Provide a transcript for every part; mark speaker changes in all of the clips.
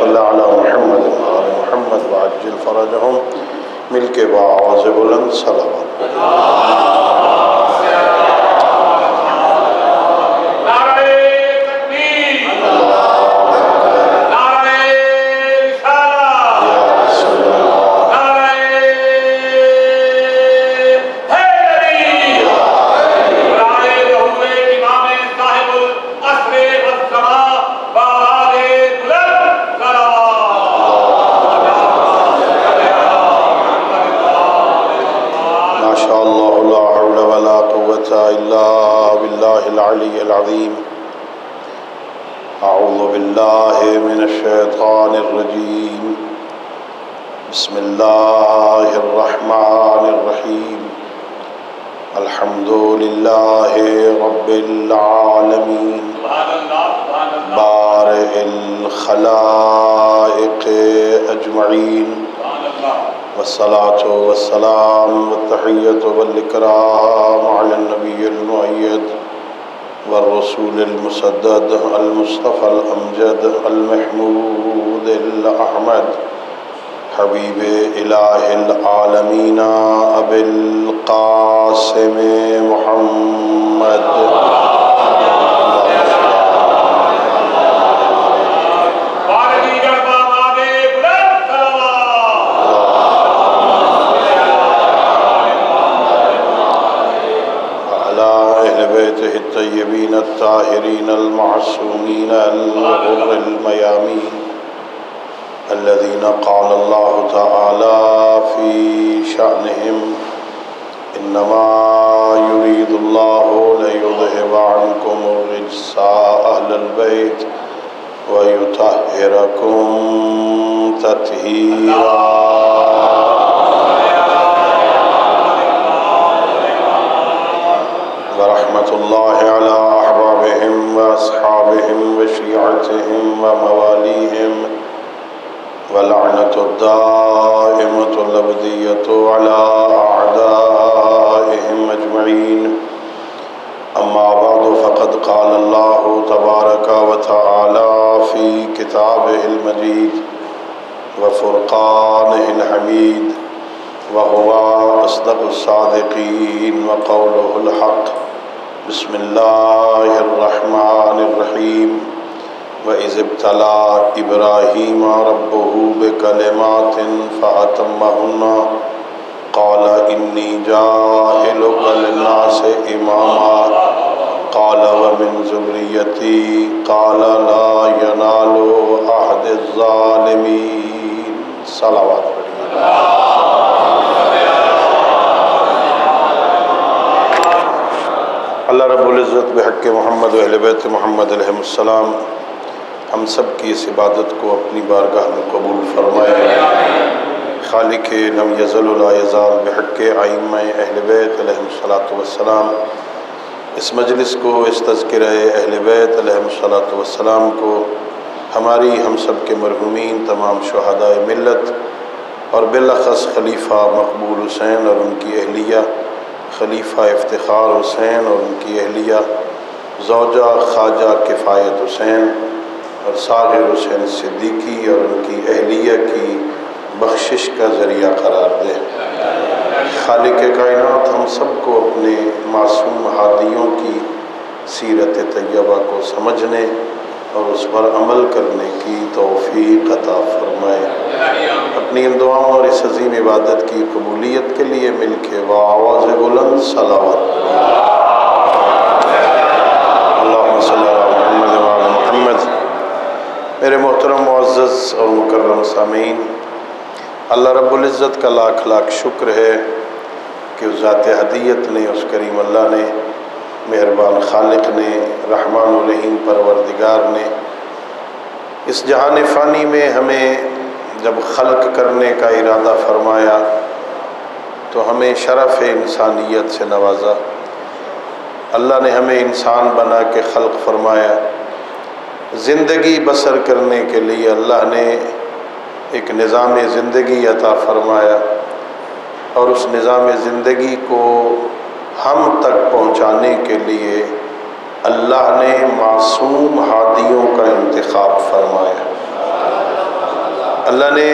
Speaker 1: صل علی محمد وآل محمد وعجل فرجهم مل کے بآواز بلند صلوات العلی العظیم اعوذ باللہ من الشیطان الرجیم بسم اللہ الرحمن الرحیم الحمد للہ رب العالمین بارئ الخلائق اجمعین والصلاة والسلام والتحیة والاکرام علی النبی المؤید والرسول المسدد المصطفى الأمجد المحمود الأحمد حبیب الہ العالمین ابی القاسم محمد الطيبين الطاهرين المعصومين الغر الميامين الذين قال الله تعالى في شأنهم إنما يريد الله ليذهب عنكم الرجس أهل البيت ويطهركم تطهيرا ورحمة الله على أحبابهم وأصحابهم وشيعتهم ومواليهم ولعنة الدائمة الأبدية على أعدائهم أجمعين أما بعد فقد قال الله تبارك وتعالى في كتابه المجيد وفرقانه الحميد وهو أصدق الصادقين وقوله الحق بسم الله الرحمن الرحيم وإذ ابتلى إبراهيم ربه بكلمات فأتمهن قال إني جاعلك للناس إماما قال ومن ذريتي قال لا ينال عهد الظالمين صلوات اللہ رب العزت بحق محمد و اہل بیت محمد علیہ السلام ہم سب کی اس عبادت کو اپنی بارگاہ میں قبول فرمائے خالق لم یزل لا یزال بحق ائمہ اہل بیت علیہ السلام اس مجلس کو اس تذکرہ اہل بیت علیہ السلام کو ہماری ہم سب کے مرحومین تمام شہداء ملت اور بالاخص خلیفہ مقبول حسین اور ان کی اہلیہ خلیفہ افتخار حسین اور ان کی اہلیہ زوجہ خواجہ کفایت حسین اور صاغر حسین صدیقی اور ان کی اہلیہ کی بخشش کا ذریعہ قرار دے خالق کائنات ہم سب کو اپنے معصوم ہادیوں کی سیرت طیبہ کو سمجھنے اور اس پر عمل کرنے کی توفیق عطا فرمائے اپنی ان دعاؤں اور اس عظیم عبادت کی قبولیت کے لیے مل کے بآواز بلند صلوات اللہم صلی علی محمد وعلی محمد میرے محترم معزز اور مکرم سامعین اللہ رب العزت کا لاکھ لاکھ شکر ہے کہ اس ذات ہدیت نے اس کریم اللہ نے مہربان خالق نے رحمان الرحیم پروردگار نے اس جہان فانی میں ہمیں جب خلق کرنے کا ارادہ فرمایا تو ہمیں شرف انسانیت سے نوازا اللہ نے ہمیں انسان بنا کے خلق فرمایا زندگی بسر کرنے کے لیے اللہ نے ایک نظام زندگی عطا فرمایا اور اس نظام زندگی کو ہم تک پہنچانے کے لیے اللہ نے معصوم ہادیوں کا انتخاب فرمایا اللہ نے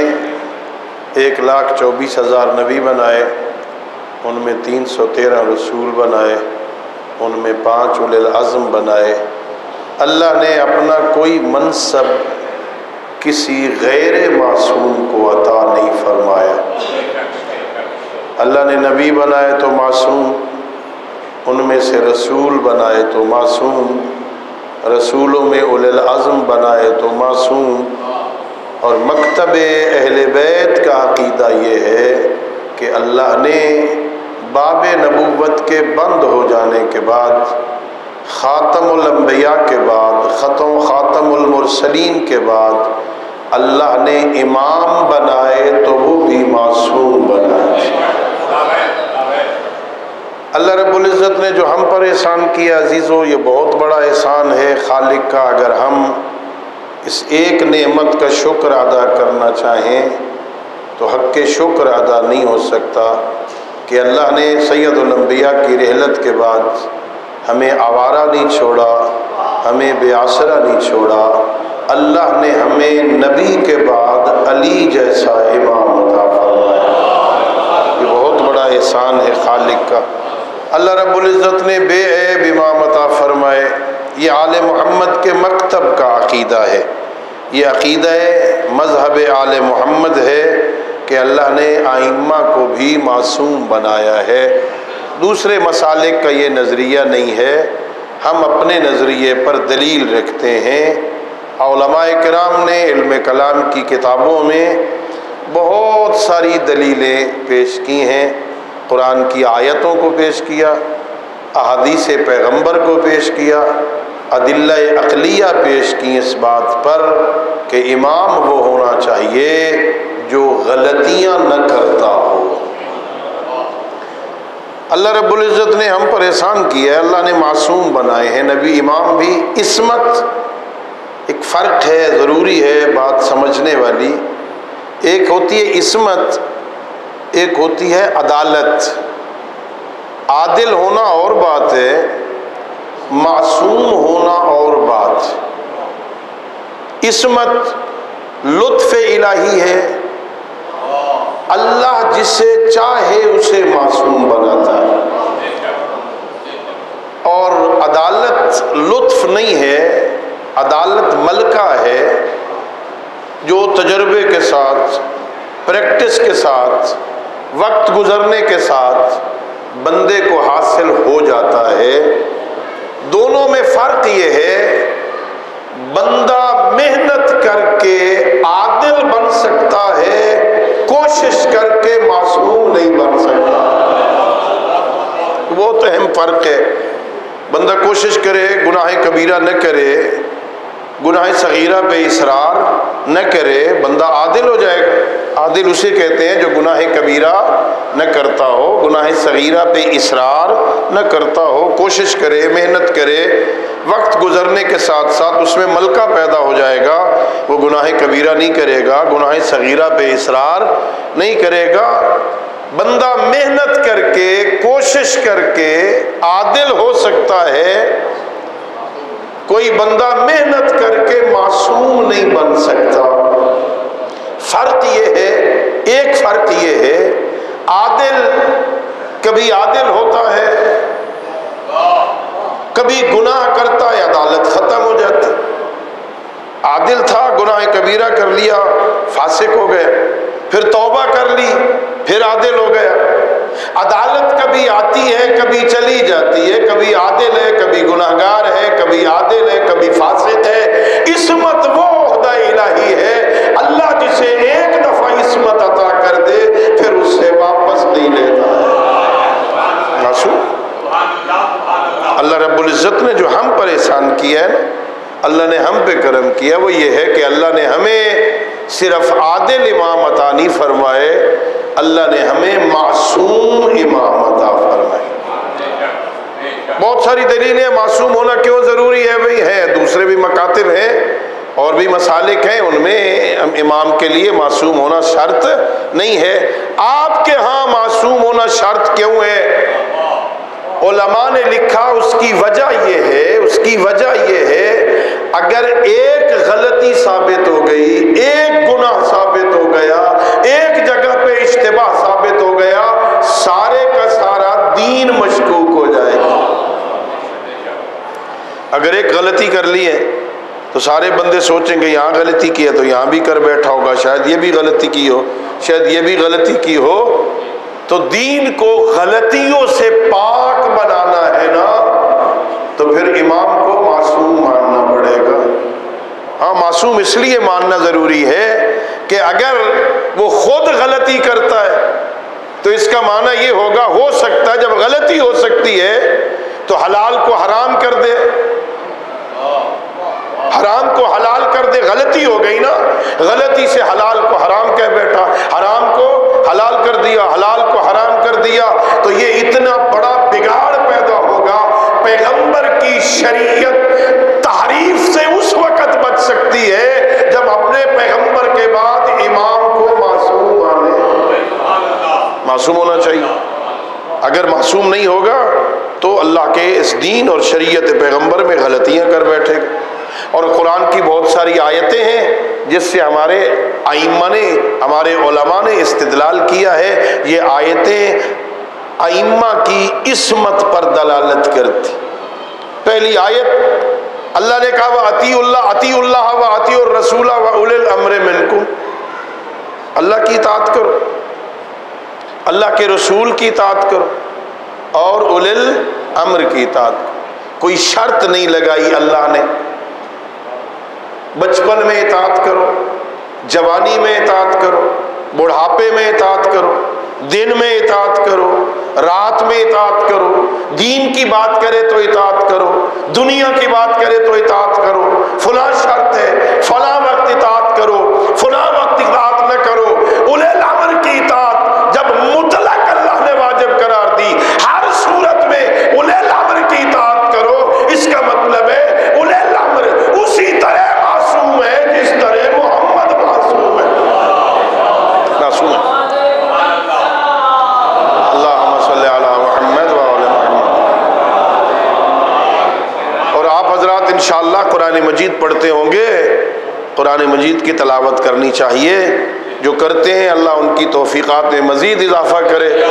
Speaker 1: 1,24,000 نبی بنائے، ان میں 313 رسول بنائے، ان میں 5 اولی العزم بنائے۔ اللہ نے اپنا کوئی منصب کسی غیر معصوم کو عطا نہیں فرمایا۔ اللہ نے نبی بنائے تو معصوم، ان میں سے رسول بنائے تو معصوم، رسولوں میں اولی العزم بنائے تو معصوم۔ اور مکتب اہل بیت کا عقیدہ یہ ہے کہ اللہ نے باب نبوت کے بند ہو جانے کے بعد، خاتم الانبیاء کے بعد، خاتم المرسلین کے بعد اللہ نے امام بنائے تو وہ بھی معصوم بنائے۔ اللہ رب العزت نے جو ہم پر احسان کیا عزیزو، یہ بہت بڑا احسان ہے خالق کا۔ اگر ہم اس ایک نعمت کا شکر ادا کرنا چاہیں تو حق شکر ادا نہیں ہو سکتا کہ اللہ نے سید الانبیاء کی رحلت کے بعد ہمیں آوارہ نہیں چھوڑا، ہمیں بے آسرا نہیں چھوڑا۔ اللہ نے ہمیں نبی کے بعد علی جیسا امام عطا فرمایا۔ یہ بہت بڑا احسان ہے خالق کا۔ اللہ رب العزت نے بے عیب امام عطا فرمائے۔ یہ آل محمد کے مکتب کا عقیدہ ہے، یہ عقیدہ مذہب آل محمد ہے کہ اللہ نے ائمہ کو بھی معصوم بنایا ہے۔ دوسرے مسالک کا یہ نظریہ نہیں ہے، ہم اپنے نظریے پر دلیل رکھتے ہیں۔ علماء کرام نے علم کلام کی کتابوں میں بہت ساری دلیلیں پیش کی ہیں، قرآن کی آیتوں کو پیش کیا، احادیث پیغمبر کو پیش کیا، ادلہ عقلیہ پیش کی اس بات پر کہ امام وہ ہونا چاہیے جو غلطیاں نہ کرتا ہو۔ اللہ رب العزت نے ہم پر احسان کیا ہے، اللہ نے معصوم بنائے ہیں، نبی امام بھی۔ عصمت ایک فرق ہے، ضروری ہے بات سمجھنے والی۔ ایک ہوتی ہے عصمت، ایک ہوتی ہے عدالت۔ عادل ہونا اور بات ہے، معصوم ہونا اور بات۔ عصمت لطف الہی ہے، اللہ جسے چاہے اسے معصوم بناتا ہے۔ اور عدالت لطف نہیں ہے، عدالت ملکہ ہے جو تجربے کے ساتھ، پریکٹس کے ساتھ، وقت گزرنے کے ساتھ بندے کو حاصل ہو جاتا ہے۔ دونوں میں فرق یہ ہے، بندہ محنت کر کے عادل بن سکتا ہے، کوشش کر کے معصوم نہیں بن سکتا۔ بہت اہم فرق ہے۔ بندہ کوشش کرے گناہ کبیرہ نہ کرے، گناہ صغیرہ پہ اصرار نہ کرے، بندہ عادل ہو جائے گا۔ عادل اسے کہتے ہیں جو گناہ کبیرہ نہ کرتا ہو، گناہ صغیرہ پہ اصرار نہ کرتا ہو، کوشش کرے، محنت کرے، وقت گزرنے کے ساتھ ساتھ اس میں ملکہ پیدا ہو جائے گا، وہ گناہ کبیرہ نہیں کرے گا، گناہ صغیرہ پہ اصرار نہیں کرے گا۔ بندہ محنت کر کے، کوشش کر کے عادل ہو سکتا ہے، کوئی بندہ محنت کر کے معصوم نہیں بن سکتا۔ فرق یہ ہے، ایک فرق یہ ہے، عادل کبھی عادل ہوتا ہے، کبھی گناہ کرتا ہے، عدالت ختم ہو جاتی۔ عادل تھا، گناہ کبیرہ کر لیا، فاسق ہو گیا، پھر توبہ کر لی، پھر عادل ہو گیا۔ عدالت کبھی آتی ہے، کبھی چلی جاتی ہے، کبھی عادل ہے، کبھی گناہگار ہے، کبھی عادل ہے، کبھی فاسق ہے۔ عصمت وہ عہدہ الہی ہے، اللہ جسے ایک دفعہ عصمت عطا کر دے پھر اس سے واپس نہیں لیتا ہے۔ اللہ رب العزت نے جو ہم پر احسان کیا ہے، اللہ نے ہم پہ کرم کیا، وہ یہ ہے کہ اللہ نے ہمیں صرف عادل امام عطا نہیں فرمائے، اللہ نے ہمیں معصوم امام عطا فرمائے۔ بہت ساری دلیلیں معصوم ہونا کیوں ضروری ہے، بھئی ہے، دوسرے بھی مکاتب ہیں اور بھی مسالک ہیں، ان میں امام کے لیے معصوم ہونا شرط نہیں ہے۔ آپ کے ہاں معصوم ہونا شرط کیوں ہے؟ علماء نے لکھا اس کی وجہ یہ ہے، اس کی وجہ یہ ہے، اگر ایک غلطی ثابت ہو گئی، ایک گناہ ثابت اگر ایک غلطی کر لی ہے تو سارے بندے سوچیں گے یہاں غلطی کی ہے تو یہاں بھی کر بیٹھا ہوگا، شاید یہ بھی غلطی کی ہو، شاید یہ بھی غلطی کی ہو۔ تو دین کو غلطیوں سے پاک بنانا ہے نا، تو پھر امام کو معصوم ماننا پڑے گا۔ ہاں معصوم اس لیے ماننا ضروری ہے کہ اگر وہ خود غلطی کرتا ہے تو اس کا معنی یہ ہوگا، ہو سکتا ہے جب غلطی ہو سکتی ہے تو حلال کو حرام کر دے، حرام کو حلال کر دے، غلطی ہو گئی نا، غلطی سے حلال کو حرام کہہ بیٹھا، حرام کو حلال کر دیا، حلال کو حرام کر دیا، تو یہ اتنا بڑا بگاڑ پیدا ہوگا۔ پیغمبر کی شریعت تحریف سے اس وقت بچ سکتی ہے جب اپنے پیغمبر کے بعد امام کو معصوم مانے۔ معصوم ہونا چاہیے، اگر معصوم نہیں ہوگا تو اللہ کے اس دین اور شریعت پیغمبر میں غلطیاں کر بیٹھے گا۔ اور قرآن کی بہت ساری آیتیں ہیں جس سے ہمارے ائمہ نے، ہمارے علماء نے استدلال کیا ہے، یہ آیتیں ائمہ کی عصمت پر دلالت کرتی۔ پہلی آیت اللہ نے کہا وَأَطِیعُوا اللَّهَ وَأَطِیعُوا الرَّسُولَ وَأُولِي الْأَمْرِ مِنْکُمْ، اللہ کی اطاعت کرو، اللہ کے رسول کی اطاعت کرو اور اولی الامر کی اطاعت کرو۔ کوئی شرط نہیں لگائی اللہ نے، بچپن میں اطاعت کرو، جوانی میں اطاعت کرو، بڑھاپے میں اطاعت کرو، دن میں اطاعت کرو، رات میں اطاعت کرو، دین کی بات کرے تو اطاعت کرو، دنیا کی بات کرے تو اطاعت کرو، فلاں شرط ہے، فلاں وقت اطاعت کرو، فلاں وقت اطاعت نہ کرو۔ اولی الامر کی اطاعت جب مطلق اللہ نے واجب قرار دی، ہر صورت میں اولی الامر کی اطاعت کرو، اس کا مطلب ہے اولی الامر اسی طرح معصوم ہے جس طرح محمد معصوم ہے، معصوم ہے۔ اللہم صلی علی محمد وعلی محمد۔ اور آپ حضرات انشاءاللہ قرآن مجید پڑھتے ہوں گے، قرآن مجید کی تلاوت کرنی چاہیے، جو کرتے ہیں اللہ ان کی توفیقات میں مزید اضافہ کرے،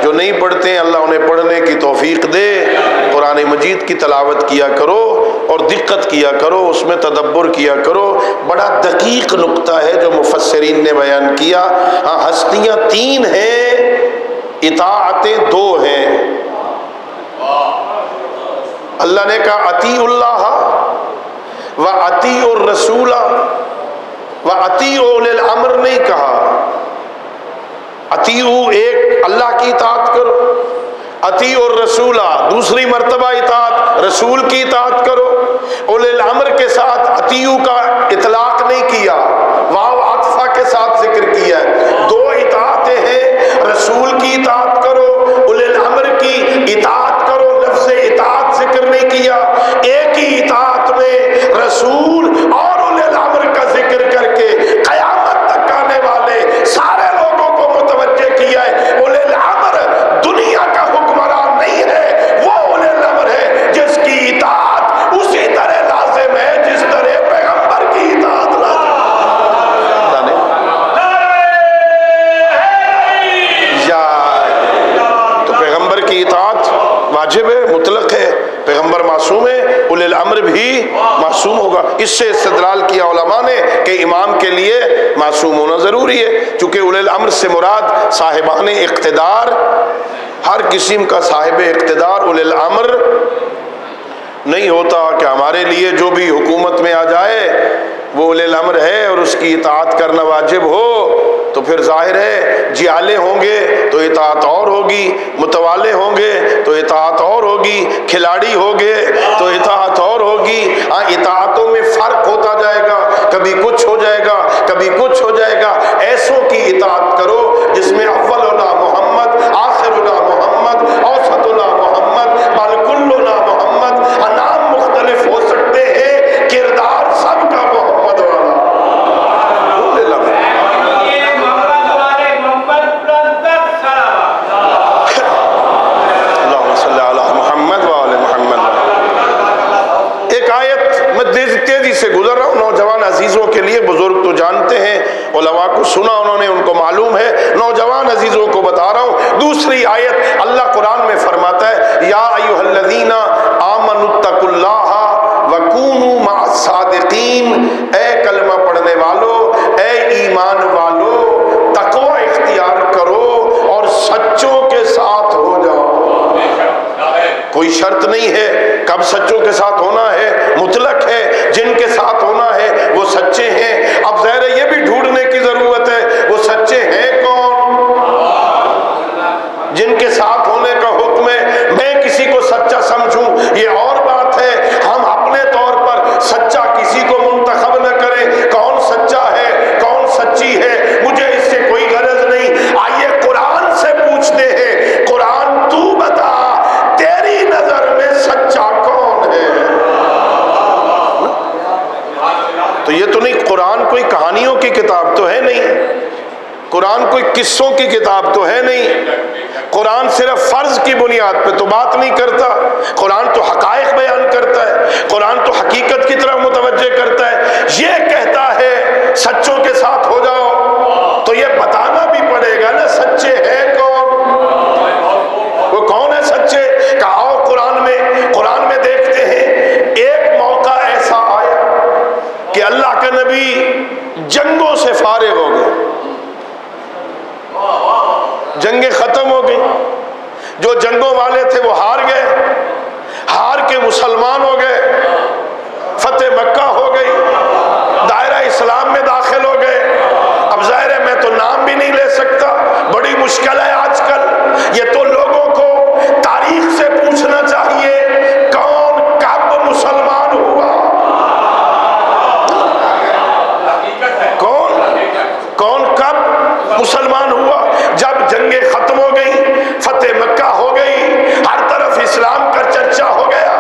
Speaker 1: جو نہیں پڑھتے ہیں اللہ انہیں پڑھنے کی توفیق دے۔ قرآن مجید کی تلاوت کیا کرو اور دقت کیا کرو، اس میں تدبر کیا کرو۔ بڑا دقیق نقطہ ہے جو مفسرین نے بیان کیا۔ ہاں ہستیاں تین ہیں، اطاعتیں دو ہیں۔ اللہ نے کہا اطیعوا اللہ وَأَطِیعُوا الرَّسُولَ وَأَطِیعُوا أُولِي الْأَمْرِ نہیں کہا۔ اطیعوا ایک اللہ کی اطاعت کرو، اطیعوا الرسول دوسری مرتبہ اطاعت رسول کی اطاعت کرو۔ اولی الامر کے ساتھ اطیعوا کا اطلاق نہیں کیا، واو عطفہ کے ساتھ ذکر کیا ہے۔ دو اطاعتیں ہیں، رسول کی اطاعت کرو، اولی الامر کی اطاعت کرو، لفظ اطاعت ذکر نہیں کیا۔ ایک ہی اطاعت میں رسول اور اولی الامر کا ذکر کر کے قیامت تک آنے والے سارے لوگوں کو متوجہ کیا ہے۔ اولی الامر دنیا کا حکمران نہیں ہے، وہ اولی الامر ہے جس کی اطاعت اسی طرح لازم ہے جس طرح پیغمبر کی اطاعت لازم ہے۔ تو پیغمبر کی اطاعت واجب ہے، مطلق ہے، پیغمبر معصوم ہے، اولی الامر بھی معصوم ہوگا۔ اس سے استدلال کیا علماء نے کہ امام کے لیے معصوم ہونا ضروری ہے، چونکہ اولی الامر سے مراد صاحبان اقتدار، ہر قسم کا صاحب اقتدار اولی الامر نہیں ہوتا کہ ہمارے لیے جو بھی حکومت میں آ جائے وہ اولی الامر ہے اور اس کی اطاعت کرنا واجب ہو، تو پھر ظاہر ہے جیالے ہوں گے تو اطاعت اور ہوگی، متوالے ہوں گے تو اطاعت اور ہوگی، کھلاڑی ہوں گے تو اطاعت اور ہوگی۔ ہاں اطاعتوں میں فرق ہوتا جائے گا، کبھی کچھ ہو جائے گا، کبھی کچھ ہو جائے گا۔ ایسوں کی اطاعت کرو جس میں اولنا محمد، آخرنا محمد، اوسطنا محمد، بل کلنا محمد۔ نام مختلف ہو سکتے ہیں، کردار سب کا محمد والا۔ اللہم صلی علی محمد وعلی محمد۔ ایک آیت میں تیزی سے گزر رہا ہوں، نوجوان عزیزوں کے لیے، بزرگ تو جانتے ہیں، علماء کو سنا انہوں نے، ان کو معلوم ہے، نوجوان عزیزوں کو بتا رہا ہوں۔ دوسری آیت اللہ قرآن میں فرماتا ہے یا ایھا الذین آمنوا اتقوا اللہ وَكُونُوا مَعَ الصَّادِقِينَ، اے کلمہ پڑھنے والو، اے ایمان والو، تقوی اختیار کرو اور سچوں کے ساتھ ہو جاؤ۔ کوئی شرط نہیں ہے کب سچوں کے ساتھ ہونا ہے، مطلق ہے، جن کے ساتھ ہونا ہے وہ سچے ہیں۔ اب ظاہر ہے یہ بھی ڈھونڈنے کی ضرورت ہے وہ سچے ہیں کون، جن کے ساتھ ہونے کا حکم ہے۔ میں کسی کو سچا سمجھوں یہ اور بات ہے، ہم اپنے طور پر سچا کسی کو منتخب نہ کریں۔ کون سچا ہے کون سچی ہے مجھے اس سے کوئی غرض نہیں۔ آئیے قرآن سے پوچھتے ہیں، قرآن تو بتا تیری نظر میں سچا کون ہے؟ تو یہ تو نہیں، قرآن کوئی کہانیوں کی کتاب تو ہے نہیں، قرآن کوئی قصوں کی کتاب تو ہے نہیں، قرآن صرف فرض کی بنیاد پہ تو بات نہیں کرتا، قرآن تو حقائق بیان کرتا ہے، قرآن تو حقیقت کی طرف متوجہ کرتا ہے۔ یہ کہتا ہے سچوں کے ساتھ ہو جاؤ تو یہ بتانا بھی پڑے گا نا سچے ہیں کون، وہ کون ہے سچے؟ کہا قرآن میں دیکھتے ہیں ایک موقع ایسا آیا کہ اللہ کا نبی جنگوں سے فارغ ہو گئے، جنگیں ختم ہو گئی، جو جنگوں والے تھے وہ ہار گئے، ہار کے مسلمان ہو گئے، فتح مکہ ہو گئی، دائرہ اسلام میں داخل ہو گئے۔ اب ظاہر ہے میں تو نام بھی نہیں لے سکتا، بڑی مشکل ہے آج کل، یہ تو لوگوں کو تاریخ سے پوچھنا چاہیے کون کب مسلمان ہوا، کون کب مسلمان ہوا۔ جب جنگیں ختم ہو گئی، فتح مکہ ہو گئی، ہر طرف اسلام کا چرچا ہو گیا،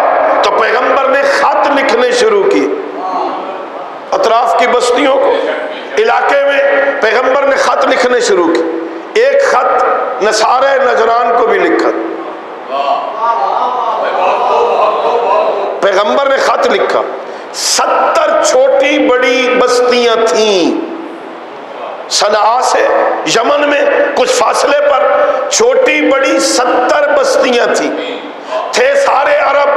Speaker 1: تو پیغمبر نے خط لکھنے شروع کی اطراف کی بستیوں کو، علاقے میں پیغمبر نے خط لکھنے شروع کی۔ ایک خط نصارہ نجران کو بھی لکھا، پیغمبر نے خط لکھا، 70 چھوٹی بڑی بستیاں تھیں صنعاء سے یمن میں کچھ فاصلے پر، چھوٹی بڑی 70 بستیاں تھے سارے عرب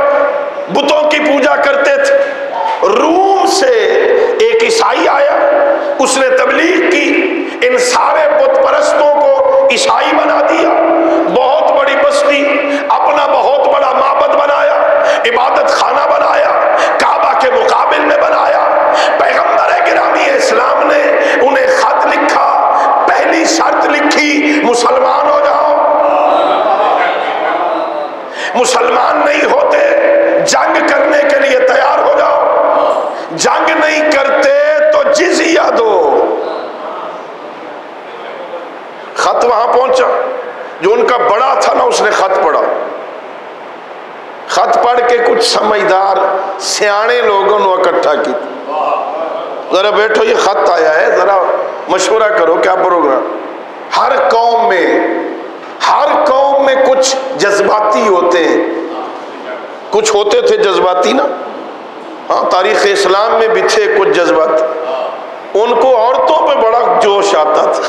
Speaker 1: بتوں کی پوجا کرتے تھے۔ روم سے ایک عیسائی آیا، اس نے تبلیغ کی، ان سارے بت پرستوں کو عیسائی بنا دیا، بہت بڑی بستی، اپنا بہت بڑا معبد بنایا، عبادت خانہ بنایا، کعبہ کے مقابل میں بنایا۔ پیغمبر گرامی اسلام نے انہیں خط لکھا، پہلی شرط لکھی مسلمان ہو جاؤ، مسلمان نہیں ہوتے جنگ کرنے کے لیے تیار ہو جاؤ، جنگ نہیں کرتے تو جزیہ دو۔ خط وہاں پہنچا، جو ان کا بڑا تھا نا اس نے خط پڑھا، خط پڑھ کے کچھ سمجھدار سیانے لوگوں نے اکٹھا کی، ذرا بیٹھو یہ خط آیا ہے، ذرا مشورہ کرو کیا پروگرام۔ ہر قوم میں کچھ جذباتی ہوتے ہیں، کچھ ہوتے تھے جذباتی نا، ہاں تاریخ اسلام میں بھی تھے کچھ جذباتی، ان کو عورتوں پہ بڑا جوش آتا تھا،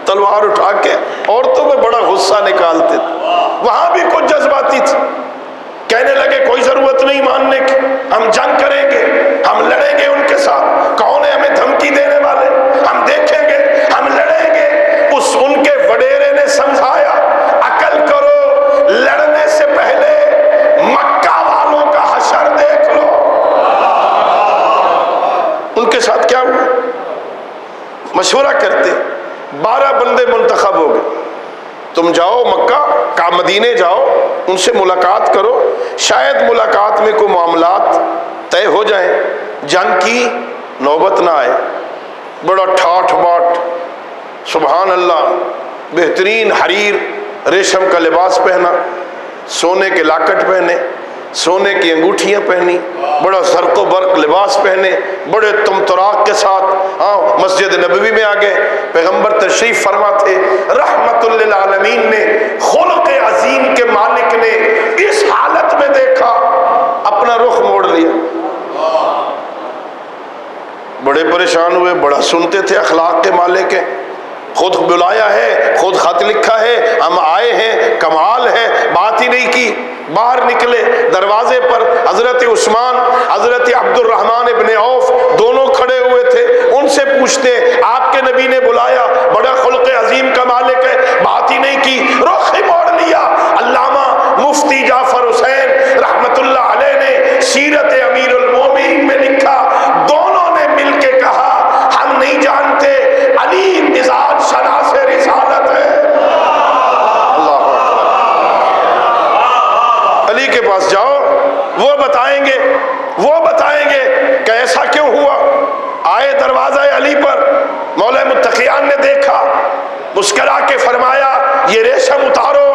Speaker 1: تلوار اٹھا کے عورتوں پہ بڑا غصہ نکالتے تھے، وہاں بھی کچھ جذباتی تھے۔ کہنے لگے کوئی ضرورت نہیں ماننے کی، ہم جنگ کریں گے، ہم لڑیں گے ان کے ساتھ، کون ہے ہمیں دھمکی دینے والے، ہم دیکھیں گے، ہم لڑیں گے۔ ان کے وڈیرے نے سمجھایا عقل کرو، لڑنے سے پہلے مکہ والوں کا حشر دیکھ لو۔ ان کے ساتھ کیا ہوا، مشورہ کرتے، 12 بندے منتخب ہو گئے، تم جاؤ مکہ کا مدینے جاؤ، ان سے ملاقات کرو، شاید ملاقات میں کوئی معاملات طے ہو جائیں، جنگ کی نوبت نہ آئے۔ بڑا ٹھاٹھ باٹ، سبحان اللہ، بہترین حریر ریشم کا لباس پہنا، سونے کے لاکٹ پہنے، سونے کی انگوٹھیاں پہنی، بڑا زرق و برق لباس پہنے، بڑے تمتراک کے ساتھ مسجد نبوی میں آگئے۔ پیغمبر تشریف فرما تھے، رحمت للعالمین نے، خلق عظیم کے مالک نے اس حالت میں دیکھا، اپنا رخ موڑ لیا، بڑے پریشان ہوئے، بڑا سنتے تھے اخلاق کے مالک ہیں، خود بلایا ہے، خود خط لکھا ہے، ہم آئے ہیں، کمال ہے، بات بات ہی نہیں کی. باہر نکلے, دروازے پر حضرت عثمان, حضرت عبد الرحمن ابن عوف دونوں کھڑے ہوئے تھے. ان سے پوچھتے آپ کے نبی نے بلایا, بڑا خلق عظیم کا مالک ہے, بات ہی نہیں کی, رخ ہی موڑ لیا. علامہ مفتی جعفر حسین رحمت اللہ علیہ نے سیرت امیر المومنین میں لکھا, دونوں نے مل کے کہا ہم نہیں جانتے علی مزاج شناس رسالت ہے. علی کے پاس جاؤ, وہ بتائیں گے کہ ایسا کیوں ہوا. آئے دروازہ علی پر, مولا متقیان نے دیکھا, مسکرا کے فرمایا یہ ریشم اتارو,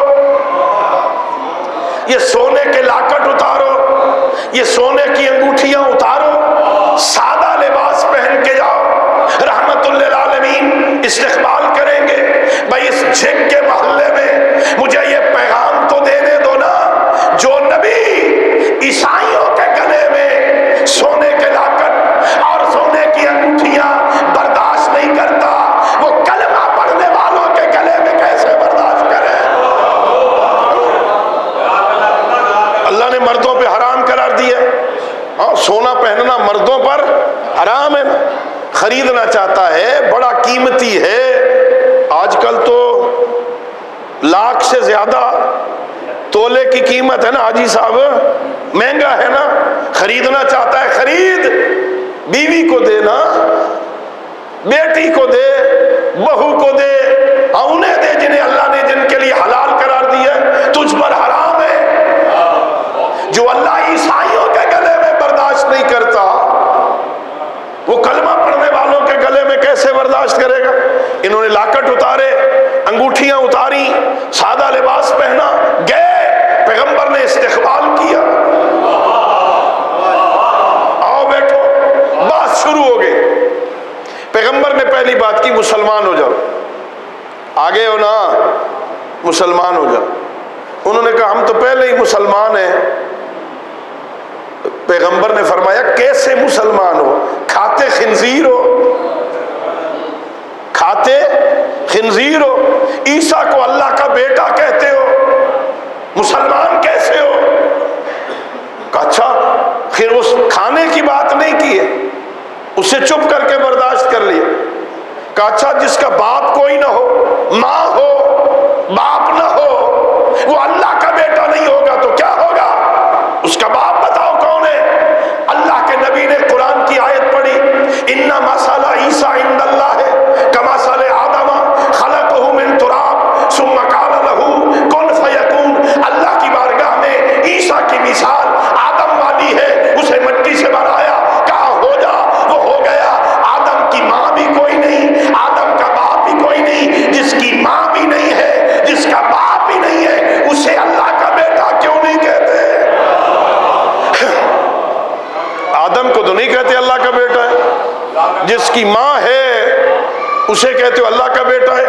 Speaker 1: یہ سونے کے لاکٹ اتارو, یہ سونے کی انگوٹھیاں اتارو, سادہ لباس پہن کے جاؤ. رحمت للعالمین استقبال کریں گے. بھائی اس جھگ کے محلے میں مجھے یہ پیغام تو دینے دو نا, جو نبی عیسائیوں کے گلے میں سونے کے لاکٹ اور سونے کی انگوٹھیاں برداشت نہیں کرتا, وہ کلمہ پڑھنے والوں کے گلے میں کیسے برداشت کرے. اللہ نے مردوں پہ حرام قرار دیا, سونا پہننا مردوں پر حرام ہے نا. خریدنا چاہتا ہے, بڑا قیمتی ہے, آج کل تو لاکھ سے زیادہ تولے کی قیمت ہے نا حاجی صاحب, مہنگا ہے نا. خریدنا چاہتا ہے خرید, بیوی کو دے نا, بیٹی کو دے, بہو کو دے, انہیں دے جنہیں اللہ نے جن کے لیے حلال قرار دیا. تجھ پر حرام ہے. جو اللہ عیسائیوں کے گلے میں برداشت نہیں کرتا, وہ کلمہ پڑھنے والوں کے گلے میں کیسے برداشت کرے گا. انہوں نے لاکٹ اتارے, انگوٹھیاں اتاری, سادہ لباس پہنا, گئے. پیغمبر نے استقبال کیا, آؤ بیٹھو, بات شروع ہو گئی. پیغمبر نے پہلی بات کی مسلمان ہو جاؤ. آگے ہو نا, مسلمان ہو جاؤ. انہوں نے کہا ہم تو پہلے ہی مسلمان ہیں. پیغمبر نے فرمایا کیسے مسلمان ہو, کھاتے خنزیر ہو, کھاتے خنزیر ہو, عیسیٰ کو اللہ کا بیٹا کہتے ہو, مسلمان کیسے ہو. اچھا, پھر اس کھانے کی بات نہیں کی ہے, اسے چپ کر کے برداشت کر لیا. کہا اچھا جس کا باپ کوئی نہ ہو, ماں ہو, باپ نہ ہو, وہ اللہ کا بیٹا نہیں ہوگا تو کیا ہوگا, اس کا باپ بتاؤ کون ہے. اللہ کے نبی نے قرآن کی آیت پڑھی, ان مثل عیسیٰ عند اللہ کمثل آدم خلقہ من تراب ثم قال له کن فیکون. اللہ کی بارگاہ میں عیسیٰ کی مثال آدم والی ہے, اسے مٹی سے بنایا, کہا ہو جا, وہ ہو گیا. آدم کی ماں بھی کوئی نہیں, آدم کا باپ بھی کوئی نہیں. جس کی ماں بھی نہیں ہے, جس کا باپ بھی نہیں ہے, اسے اللہ کا بیٹا کیوں نہیں کہتے. آدم کو تو نہیں کہتے اللہ کا بیٹا ہے, جس کی ماں ہے اسے کہتے ہو اللہ کا بیٹا ہے.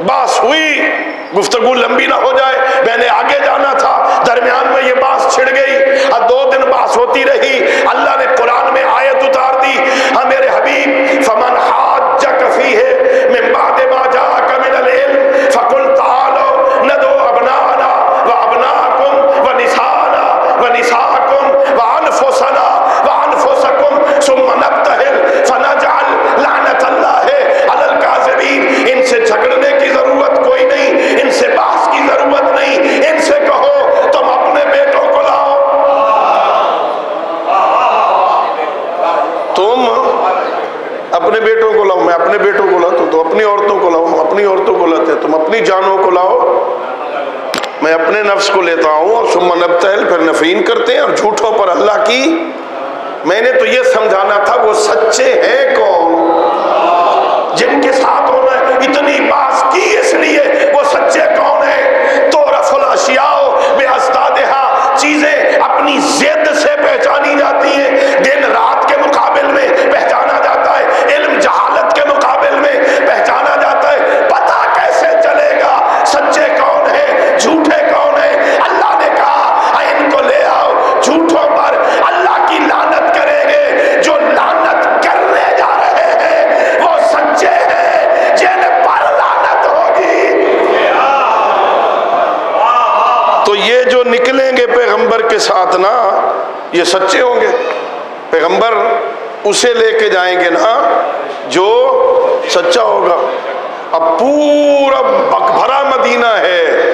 Speaker 1: بات ہوئی, گفتگو لمبی نہ ہو جائے, میں نے آگے جانا تھا, درمیان میں یہ بات چھڑ گئی, اور 2 دن بات ہوتی رہی. اللہ نے قرآن میں آیت اتار دی, ہاں میرے حبیب, فمن حاجک فیہ من بعد ما جاءک من العلم فقل تعالوا ندعو ابناءنا وابناءکم ونساءنا ونساءکم وانفسنا وانفسکم ثم نبتہل فنجعل لعنت اللہ علی الکاذبین. ان سے جھگڑنے کی ضرورت کوئی نہیں, ان سے بحث کی ضرورت نہیں. ان سے کہو تم اپنے بیٹوں کو لاؤ. تم اپنے بیٹوں کو لاؤ, میں اپنے بیٹوں کو لاؤ, تو اپنی عورتوں کو لاؤ, ہم اپنی عورتوں کو لاتے ہیں. تم اپنی جانوں کو لاؤ, میں اپنے نفس کو لیتا ہوں. اور ثم نبتہل, پھر نفرین کرتے ہیں اور جھوٹوں پر اللہ کی. میں نے تو یہ سمجھانا تھا وہ سچے ہیں کون, جن کے ساتھ ہونا اتنی بات کی, اس لیے وہ سچے کون ہیں. تو رفع الاشیاء باسدادہا, چیزیں اپنی ضد سے پہچانی جاتی ہیں, دن رات کے مقابل میں پہچانا جاتا ہے, علم جہالت کے مقابل میں پہچانا جاتا ہے. پتہ کیسے چلے گا سچے کون ہیں جھوٹے کون ہیں. اللہ نے کہا ان کو لے آؤ, جھوٹوں پر اللہ کی لعنت کریں گے. جو لعنت کرنے جا رہے ہیں وہ سچے ہیں. بچے جو نکلیں گے پیغمبر کے ساتھ نا یہ سچے ہوں گے. پیغمبر اسے لے کے جائیں گے نا جو سچا ہوگا. اب پورا بھرا مدینہ ہے.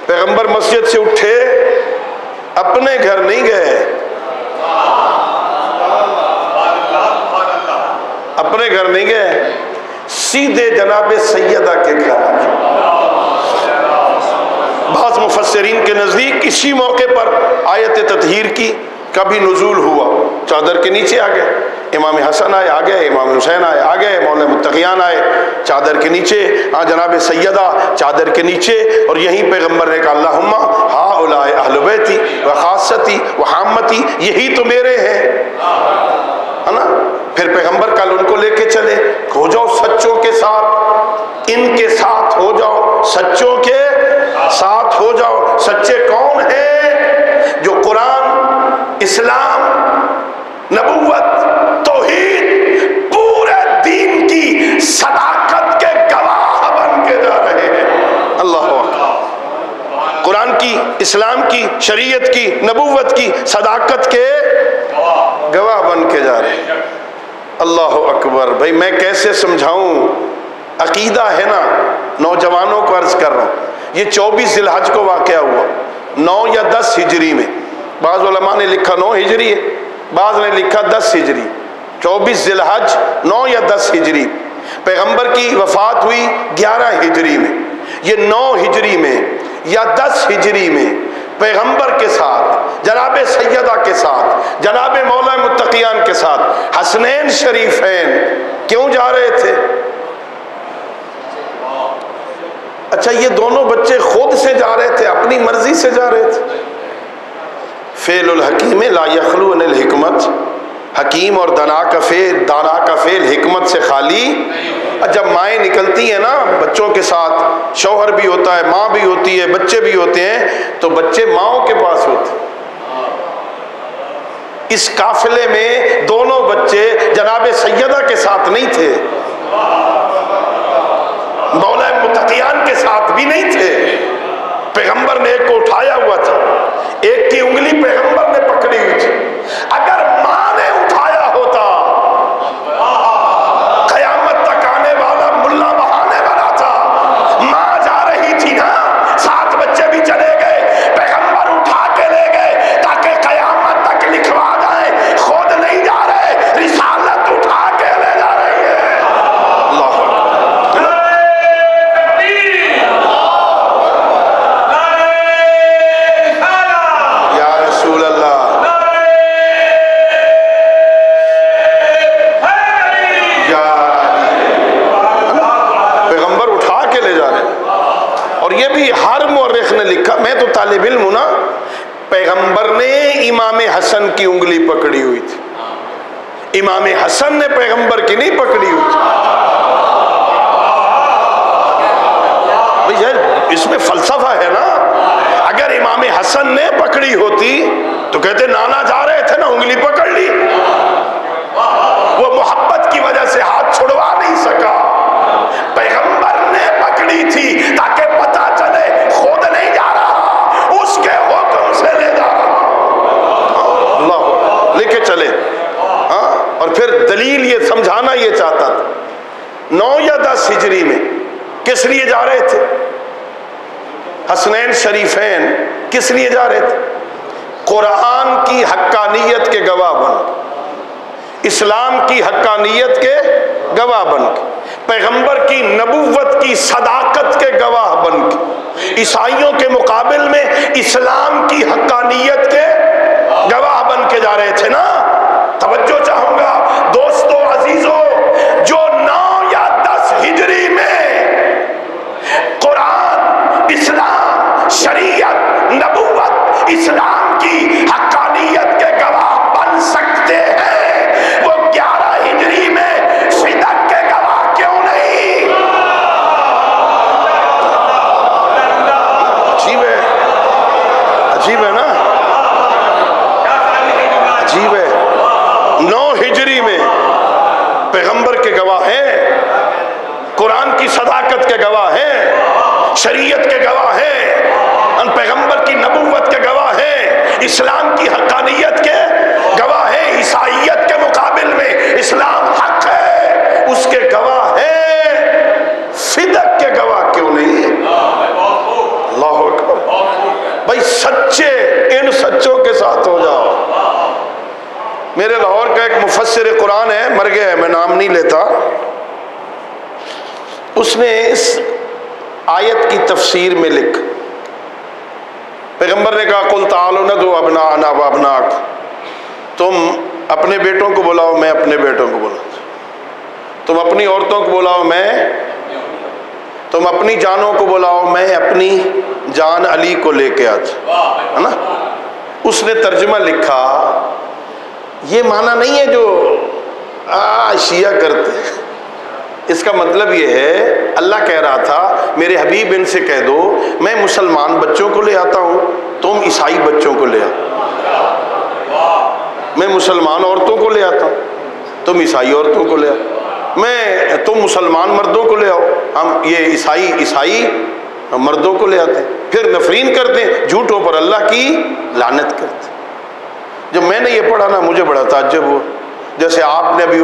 Speaker 1: پیغمبر مسجد سے اٹھے, اپنے گھر نہیں گئے, اپنے گھر نہیں گئے, سیدھے جناب سیدہ کے گھر. بعض مفسرین کے نزدیک اسی موقع پر آیت تطہیر کی کبھی نزول ہوا. چادر کے نیچے آ گئے, امام حسن آئے آ گئے, امام حسین آئے آ گئے, مولا متقیان آئے چادر کے نیچے, جناب سیدہ چادر کے نیچے. اور یہیں پیغمبر نے کہا اللہم ہؤلاء اہل بیتی و خاصتی و حامتی, یہی تو میرے ہیں, ہے نا. پھر پیغمبر کل ان کو لے کے چلے, ہو جاؤ سچوں کے ساتھ, ان کے ساتھ ہو جاؤ, سچوں کے ساتھ ہو جاؤ. سچے کون ہیں؟ جو قرآن, اسلام, نبوت, توحید, پورے دین کی صداقت کے گواہ بن کے جا رہے ہیں. اللہ اکبر. قرآن کی, اسلام کی, شریعت کی, نبوت کی صداقت کے گواہ بن کے جا رہے ہیں. اللہ اکبر. بھائی میں کیسے سمجھاؤں؟ عقیدہ ہے نا. نوجوانوں کو عرض کر رہا ہوں, یہ 24 ذی الحج کو واقعہ ہوا, 9 یا 10 ہجری میں. بعض علماء نے لکھا 9 ہجری ہے, بعض نے لکھا 10 ہجری. 24 ذی الحج 9 یا 10 ہجری. پیغمبر کی وفات ہوئی 11 ہجری میں. یہ 9 ہجری میں یا 10 ہجری میں پیغمبر کے ساتھ, جناب سیدہ کے ساتھ, جناب مولا متقیان کے ساتھ حسنین شریفین کیوں جا رہے تھے؟ اچھا یہ دونوں بچے خود سے جا رہے تھے, اپنی مرضی سے جا رہے تھے؟ فعل الحکیم لا یخلو عن الحکمت. حکیم اور دانا کا فعل حکمت سے خالی. جب مائیں نکلتی ہیں نا بچوں کے ساتھ, شوہر بھی ہوتا ہے, ماں بھی ہوتی ہے, بچے بھی ہوتے ہیں, تو بچے ماؤں کے پاس ہوتے ہیں. اس قافلے میں دونوں بچے جناب سیدہ کے ساتھ نہیں تھے, مولا متقیان کے ساتھ بھی نہیں تھے. پیغمبر نے ایک کو اٹھایا ہوا تھا, ایک کی انگلی پیغمبر نے پکڑی ہوئی تھی. اگر ماں نے اٹھایا ہوتا, قیامت تک آنے والا ملا بہانے والا تھا. ماں جا رہی تھی نا, 7 بچے بھی چلے گئے, پیغمبر اٹھا کے لے گئے تاکہ قیامت تک لکھوا جائے خود نہیں جا رہے, رسالت اٹھا کے لے جا رہی ہے. اللہ طالب علم ہوں نا, پیغمبر نے امام حسن کی انگلی پکڑی ہوئی تھی, امام حسن نے پیغمبر کی نہیں پکڑی ہوئی تھی. اس میں فلسفہ ہے نا. اگر امام حسن نے پکڑی ہوتی تو کہتے نانا جا رہے تھے نا, انگلی پکڑ لی. وہ محبت کی وجہ سے ہاتھ چھڑوا نہیں سکا, پیغمبر نے پکڑی تھی تاکہ پتا چلے خود نہیں جا رہا, اس کے حکم سے لے جا رہا. اللہ لے کے چلے. اور پھر دلیل یہ سمجھانا یہ چاہتا تھا, 9 یا 10 ہجری میں کس لیے جا رہے تھے؟ حسنین شریفین کس لیے جا رہے تھے؟ قرآن کی حقانیت کے گواہ بن, اسلام کی حقانیت کے گواہ بن کے, پیغمبر کی نبوت کی صداقت کے گواہ بن کے. عیسائیوں کے مقابل میں اسلام کی حقانیت کے گواہ بن کے جا رہے تھے نا. توجہ چاہوں گا دوستو عزیزو, جو 9 یا 10 ہجری میں قرآن, اسلام, شریعت, نبوت, اسلام کی حقانیت کے گواہ بن سکتے ہیں, وہ 11 ہجری میں صدق کے گواہ کیوں نہیں؟ عجیب ہے, عجیب ہے نا, عجیب ہے. 9 ہجری میں پیغمبر کے گواہ ہیں, قرآن کی صداقت کے گواہ ہیں, شریعت کے گواہ ہیں, ہم پیغمبر کی نبوت کے گواہ ہیں، اسلام کی حقانیت کے گواہ ہیں، عیسائیت کے مقابل میں اسلام حق ہے اس کے گواہ ہیں، صدق کے گواہ کیوں نہیں ہے؟ اللہ اکبر۔ بھائی سچے، ان سچوں کے ساتھ ہو جاؤ۔ میرے لاہور کا ایک مفسر قرآن ہے، مر گیا ہے، میں نام نہیں لیتا، اس نے اس آیت کی تفسیر میں لکھ، پیغمبر نے کہا قل تعالوا ندعو ابناءنا وابناءکم، تم اپنے بیٹوں کو بلاؤ میں اپنے بیٹوں کو بلاؤں، تم اپنی عورتوں کو بلاؤ میں، تم اپنی جانوں کو بلاؤ میں اپنی جان علی کو لے کے آتا، ہے نا؟ اس نے ترجمہ لکھا، یہ معنی نہیں ہے جو شیعہ کرتے، اس کا مطلب یہ ہے اللہ کہہ رہا تھا میرے حبیب ان سے کہہ دو میں مسلمان بچوں کو لے آتا ہوں، تم عیسائی بچوں کو لے آؤ، میں مسلمان عورتوں کو لے آتا ہوں، تم عیسائی عورتوں کو لے آؤ، تم مسلمان مردوں کو لے آؤ، ہم یہ عیسائی مردوں کو لے آتے ہیں، پھر نفرین کرتے ہیں، جھوٹوں پر اللہ کی لعنت کرتے ہیں۔ جب میں نے یہ پڑھا نا مجھے بڑا تعجب ہوا، جیسے آپ نے ابھی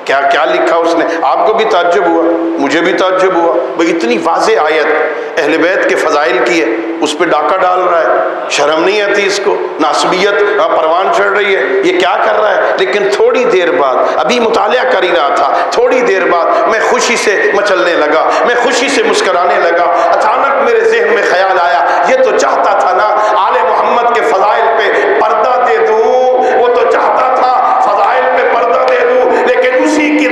Speaker 1: کیا لکھا اس نے، آپ کو بھی تعجب ہوا، مجھے بھی تعجب ہوا، بھئی اتنی واضح آیت اہل بیت کے فضائل کی ہے، اس پہ ڈاکہ ڈال رہا ہے، شرم نہیں آتی اس کو، ناسبیت پروان چڑھ رہی ہے، یہ کیا کر رہا ہے؟ لیکن تھوڑی دیر بعد، ابھی مطالعہ کر ہی رہا تھا، تھوڑی دیر بعد میں خوشی سے مچلنے لگا، میں خوشی سے مسکرانے لگا، اچانک میرے ذہن میں خیال آیا یہ تو چاہتا تھا نا آل محمد کے فضائل پہ پردہ دے دوں، وہ تو چاہتا تھا فضائل پہ پردہ دے دوں، لیکن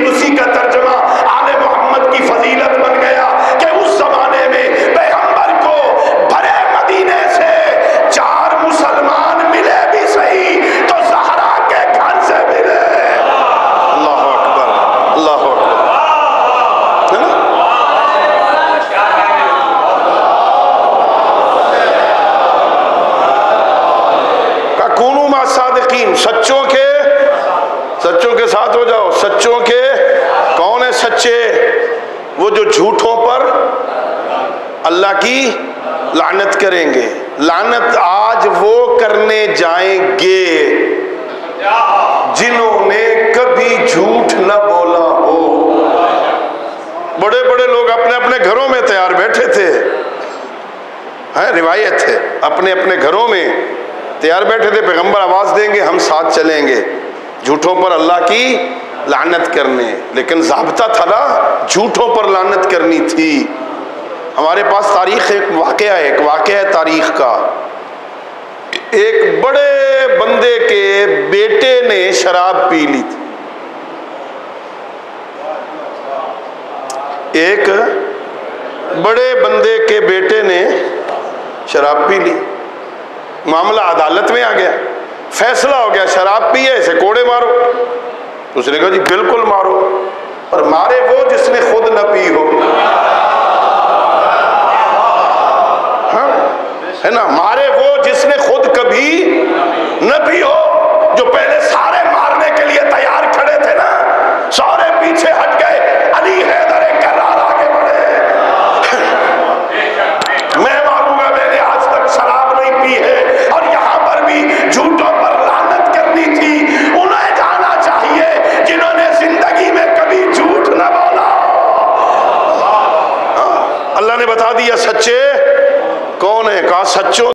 Speaker 1: اسی کا ترجمہ آل محمد کی فضیلت بن گیا کہ اس زمانے میں پیغمبر کو بھرے مدینے سے 4 مسلمان ملے بھی صحیح تو زہرا کے گھر سے ملے۔ اللہ اکبر، اللہ اکبر، کونوا مع الصادقین، سچوں کے ساتھ ہو جاؤ، سچوں کے کون ہے سچے؟ وہ جو جھوٹوں پر اللہ کی لعنت کریں گے، لعنت آج وہ کرنے جائیں گے جنہوں نے کبھی جھوٹ نہ بولا ہو۔ بڑے بڑے لوگ اپنے اپنے گھروں میں تیار بیٹھے تھے، روایت ہے، اپنے اپنے گھروں میں تیار بیٹھے تھے، پیغمبر آواز دیں گے ہم ساتھ چلیں گے جھوٹوں پر اللہ کی لعنت کرنے، لیکن ضابطہ تھا نا جھوٹوں پر لعنت کرنی تھی۔ ہمارے پاس تاریخ ایک واقعہ ہے تاریخ کا، ایک بڑے بندے کے بیٹے نے شراب پی لی تھی، ایک بڑے بندے کے بیٹے نے شراب پی لی، معاملہ عدالت میں آ گیا، فیصلہ ہو گیا شراب پیے اسے کوڑے مارو، اس نے کہا جی بالکل مارو، اور مارے وہ جس نے خود نہ پی ہو، ہاں ہے نا، مارے وہ جس نے خود کبھی نہ پی ہو، جو پہلے سارے مارنے کے لیے تیار کھڑے تھے نا، سارے پیچھے ہٹ گئے، علی حیدر کرار آگے بڑھے، میں ماروں گا، میں نے آج تک شراب نہیں پی ہے، اور یہاں پر بھی جھوٹوں پر لعنت کرنی تھی، انہیں جانا چاہیے جنہوں نے زندگی میں کبھی جھوٹ نہ بولا۔ اللہ نے بتا دیا سچے کون ہیں، کہا سچوں